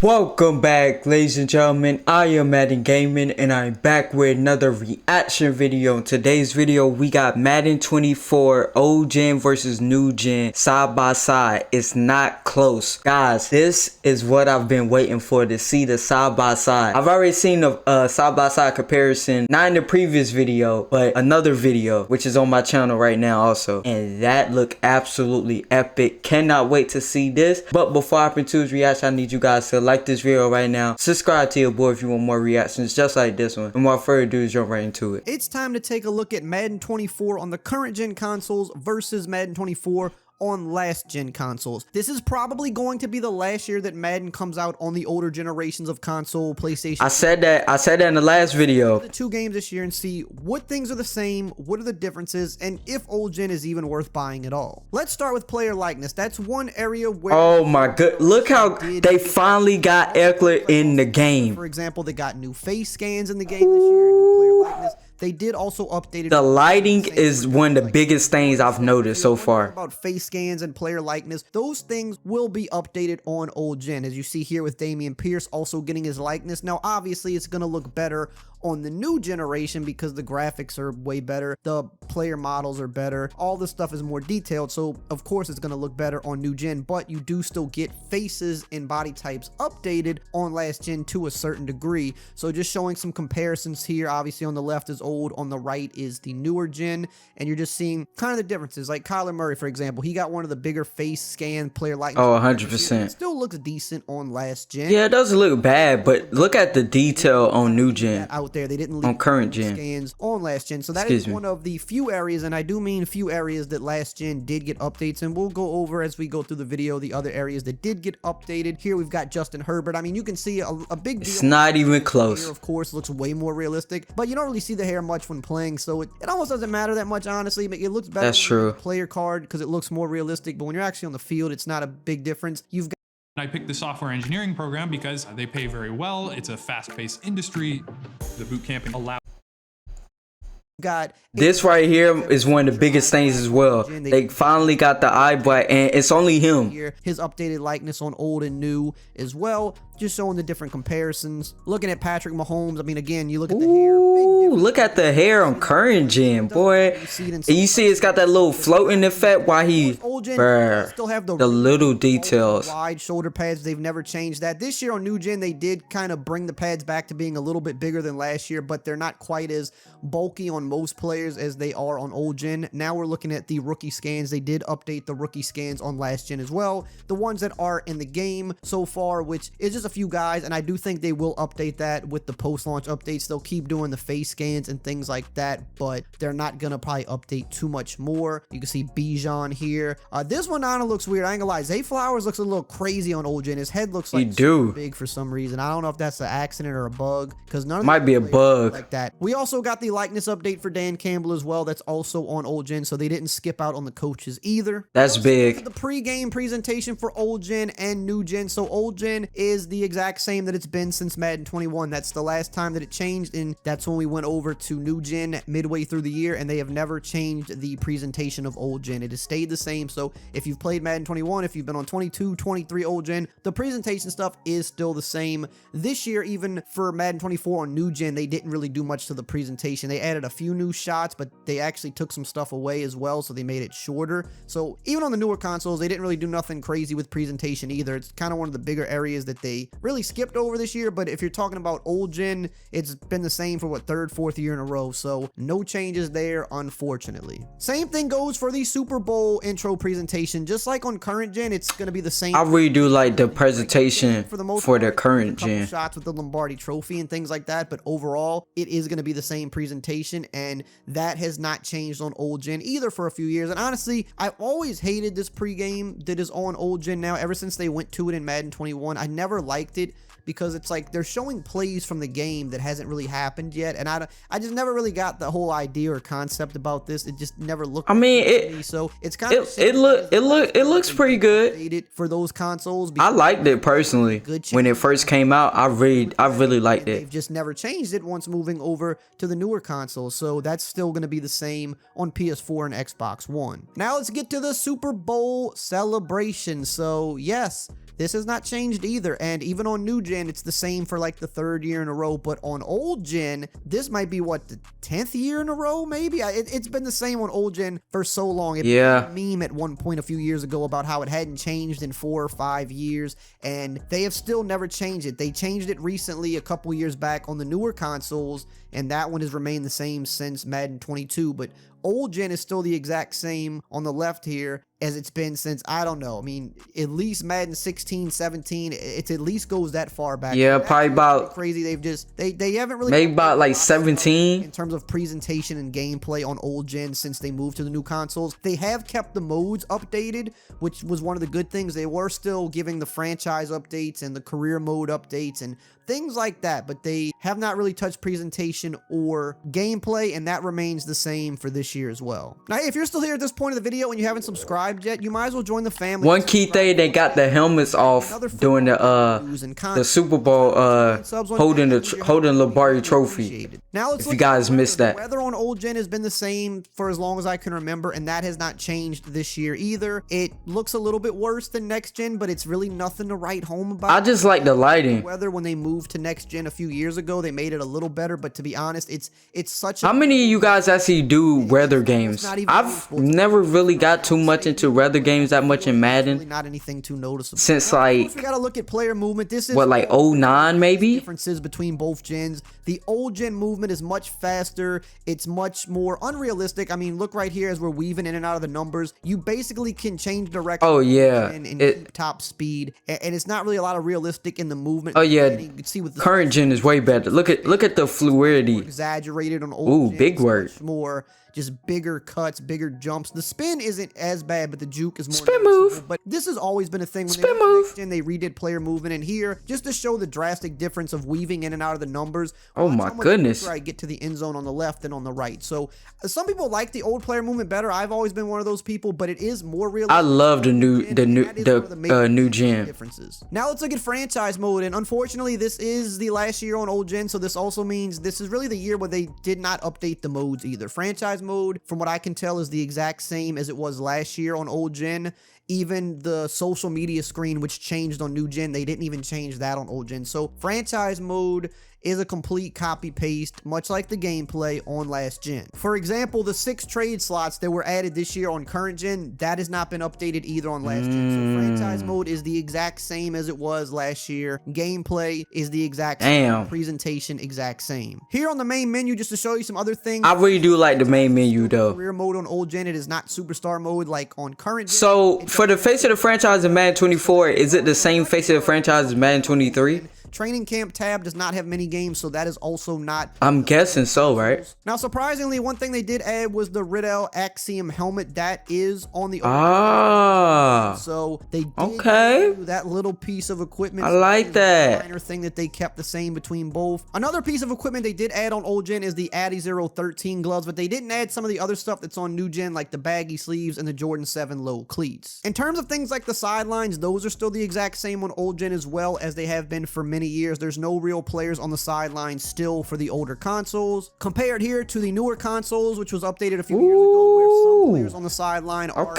Welcome back, ladies and gentlemen. I am Madden Gaming and I'm back with another reaction video. In today's video we got Madden 24 old gen versus new gen side by side. It's not close, guys. This is what I've been waiting for, to see the side by side. I've already seen the side by side comparison, not in the previous video but another video which is on my channel right now also, and that looked absolutely epic. Cannot wait to see this. But before I hop into this reaction, I need you guys to like this video right now, subscribe to your boy if you want more reactions just like this one, and without further ado, jump right into it. It's time to take a look at Madden 24 on the current gen consoles versus Madden 24 on last gen consoles. This is probably going to be the last year that Madden comes out on the older generations of console, PlayStation. I said that in the last video. The two games this year and see what things are the same, what are the differences, and if old gen is even worth buying at all. Let's start with player likeness. That's one area where, oh my god, look how they finally got Eckler in the game. For example, they got new face scans in the game this year, new player likeness. They did also update it. The lighting is one of the biggest things I've noticed so far. About face scans and player likeness, those things will be updated on old gen, as you see here with Damian Pierce also getting his likeness. Now obviously it's going to look better on the new generation because the graphics are way better, the player models are better, all this stuff is more detailed, so of course it's going to look better on new gen, but you do still get faces and body types updated on last gen to a certain degree. So just showing some comparisons here. Obviously on the left is old, on the right is the newer gen, and you're just seeing kind of the differences. Like Kyler Murray, for example, he got one of the bigger face scan player likeness. Oh, 100%. It still looks decent on last gen. Yeah, it doesn't look bad, but look at the detail on new gen. Out there, they didn't leave on current gen scans on last gen, so that is one of the few areas, and I do mean few areas, that last gen did get updates, and we'll go over as we go through the video the other areas that did get updated. Here we've got Justin Herbert. I mean, you can see a big deal. It's not even close. Here, of course, looks way more realistic, but you don't really see the hair much when playing, so it almost doesn't matter that much, honestly. But it looks better. That's true. Player card, because it looks more realistic, but when you're actually on the field, it's not a big difference. You've got I picked the software engineering program because they pay very well. It's a fast-paced industry. The boot camp allows. This right here is one of the biggest things as well. They finally got the eye black, and it's only him. His updated likeness on old and new as well, just showing the different comparisons. Looking at Patrick Mahomes, I mean, again, you look at the hair. Ooh, look at the hair on current gen, boy. And you see it's got that little floating effect while he, still have the little details. Wide shoulder pads, they've never changed that. This year on new gen, they did kind of bring the pads back to being a little bit bigger than last year, but they're not quite as bulky on most players as they are on old gen. Now we're looking at the rookie scans. They did update the rookie scans on last gen as well, the ones that are in the game so far, which is just a few guys, and I do think they will update that with the post-launch updates. They'll keep doing the face scans and things like that, but they're not gonna probably update too much more. You can see Bijan here. This one kinda looks weird, I ain't gonna lie. Zay Flowers looks a little crazy on old gen. His head looks like super big for some reason. I don't know if that's an accident or a bug, because none of might be a bug like that. We also got the likeness update for Dan Campbell as well. That's also on old gen, so they didn't skip out on the coaches either. That's big. The pre-game presentation for old gen and new gen. So old gen is the exact same that it's been since Madden 21. That's the last time that it changed, and that's when we went over to new gen midway through the year, and they have never changed the presentation of old gen. It has stayed the same. So if you've played Madden 21, if you've been on 22, 23 old gen, the presentation stuff is still the same. This year, even for Madden 24 on new gen, they didn't really do much to the presentation. They added a few new shots, but they actually took some stuff away as well, so they made it shorter. So even on the newer consoles, they didn't really do nothing crazy with presentation either. It's kind of one of the bigger areas that they really skipped over this year, but if you're talking about old gen, it's been the same for what, third, fourth year in a row, so no changes there, unfortunately. Same thing goes for the Super Bowl intro presentation. Just like on current gen, it's going to be the same. I really do like the presentation for the current gen. Shots with the Lombardi trophy and things like that, but overall, it is going to be the same presentation, and that has not changed on old gen either for a few years. And honestly, I've always hated this pregame that is on old gen now, ever since they went to it in Madden 21. I never liked it, because it's like they're showing plays from the game that hasn't really happened yet, and I just never really got the whole idea or concept about this. It just never looked. I mean, so it's kind of it looks pretty good for those consoles. I liked it personally when it first came out. I really liked it. They've just never changed it once moving over to the newer consoles, so that's still going to be the same on PS4 and Xbox One. Now let's get to the Super Bowl celebration. So yes, this has not changed either. And even on new gen, it's the same for like the 3rd year in a row. But on old gen, this might be what, the 10th year in a row, maybe? It's been the same on old gen for so long. It was a meme at one point a few years ago about how it hadn't changed in 4 or 5 years, and they have still never changed it. They changed it recently a couple years back on the newer consoles, and that one has remained the same since Madden 22, but old gen is still the exact same on the left here as it's been since, I don't know, I mean, at least Madden 16, 17, it at least goes that far back. Yeah, probably about crazy. They've just, they haven't really maybe about like 17 in terms of presentation and gameplay on old gen since they moved to the new consoles. They have kept the modes updated, which was one of the good things. They were still giving the franchise updates and the career mode updates and things like that, but they have not really touched presentation or gameplay, and that remains the same for this year as well. Now, if you're still here at this point of the video and you haven't subscribed yet, you might as well join the family. One key thing, they got the helmets off during the Super Bowl holding the Labari trophy. Now let's if you guys missed that. The weather on old gen has been the same for as long as I can remember, and that has not changed this year either. It looks a little bit worse than next gen, but it's really nothing to write home about. I just like the lighting. The weather when they moved to next gen a few years ago, they made it a little better, but to be honest, it's such a— How many of you guys actually do weather games? I've never really got too much into weather games that much in Madden. Really not anything too noticeable. Since like, we gotta look at player movement. This is what, like 09 maybe? Differences between both gens. The old gen movement is much faster. It's much more unrealistic. I mean, look right here as we're weaving in and out of the numbers. You basically can change direction. Oh yeah, and keep top speed, and it's not really a lot of realistic in the movement. Oh yeah, you can see with the current gen is way better. Look at the fluidity. Exaggerated on old gen. Big word. More just bigger cuts, bigger jumps. The spin isn't as bad, but the juke is more spin move. But this has always been a thing. When spin move. And they redid player movement, and here just to show the drastic difference of weaving in and out of the numbers. Oh my goodness! I get to the end zone on the left and on the right. So some people like the old player movement better. I've always been one of those people, but it is more realistic. I love the new gen differences. Now let's look at franchise mode, and unfortunately, this is the last year on old gen, so this also means this is really the year where they did not update the modes either. Franchise mode, from what I can tell, is the exact same as it was last year on old gen. Even the social media screen, which changed on new gen, they didn't even change that on old gen. So franchise mode is a complete copy paste, much like the gameplay on last gen. For example, the 6 trade slots that were added this year on current gen, that has not been updated either on last gen. So franchise mode is the exact same as it was last year. Gameplay is the exact same. Presentation exact same. Here on the main menu, just to show you some other things. I really do like the main menu though. Career mode on old gen, it is not superstar mode like on current gen. So for the face of the franchise in Madden 24, is it the same face of the franchise as Madden 23? Training camp tab does not have mini games, so that is also not. I'm guessing so, right? Now, surprisingly, one thing they did add was the Riddell Axiom helmet. That is on the so they did do that little piece of equipment. I like that. Minor thing that they kept the same between both. Another piece of equipment they did add on old gen is the Addy 013 gloves, but they didn't add some of the other stuff that's on new gen, like the baggy sleeves and the Jordan 7 low cleats. In terms of things like the sidelines, those are still the exact same on old gen as well as they have been for many years. There's no real players on the sidelines still for the older consoles. Compared here to the newer consoles, which was updated a few years ago, where some players on the sideline are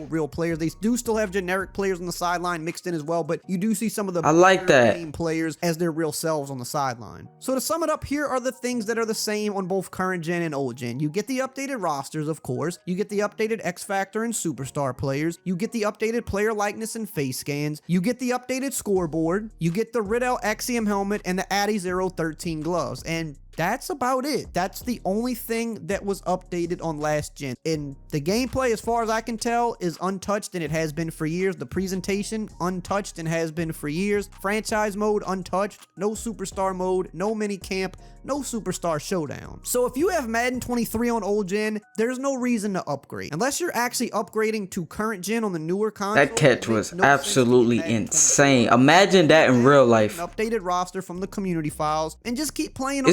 real players. They do still have generic players on the sideline mixed in as well, but you do see some of the game players as their real selves on the sideline. So to sum it up, here are the things that are the same on both current gen and old gen. You get the updated rosters, of course. You get the updated X Factor and Superstar players. You get the updated player likeness and face scans. You get the updated scoreboard. You get the Riddell Axiom helmet and the Addy 013 gloves. And that's about it. That's the only thing that was updated on last gen. And the gameplay, as far as I can tell, is untouched, and it has been for years. The presentation, untouched, and has been for years. Franchise mode, untouched. No superstar mode, no mini camp, no superstar showdown. So if you have Madden 23 on old gen, there's no reason to upgrade. Unless you're actually upgrading to current gen on the newer console. That catch was absolutely insane. Imagine that in real life. An updated roster from the community files, and just keep playing.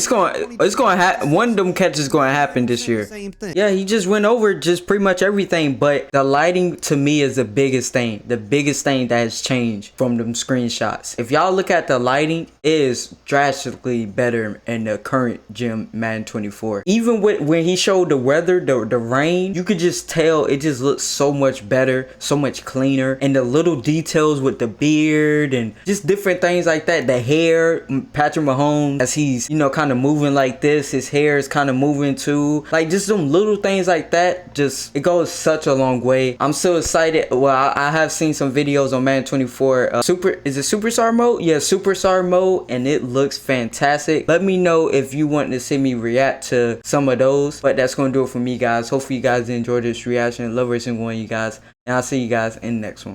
gonna happen. One of them catches gonna happen this year. Same thing. Yeah, he just went over just pretty much everything, but the lighting to me is the biggest thing. The biggest thing that has changed from them screenshots. If y'all look at the lighting, it is drastically better in the current gym Madden 24. Even when he showed the weather, the rain, you could just tell it just looks so much better, so much cleaner, and the little details with the beard and just different things like that. The hair, Patrick Mahomes, as he's, you know, kind of moving like this, his hair is kind of moving too. Like just some little things like that, just it goes such a long way. I'm so excited. Well, I have seen some videos on Madden 24 is it Superstar mode? Yeah, Superstar mode, and it looks fantastic. Let me know if you want to see me react to some of those, but that's gonna do it for me, guys. Hopefully you guys enjoyed this reaction. Love every single one of you guys, and I'll see you guys in the next one.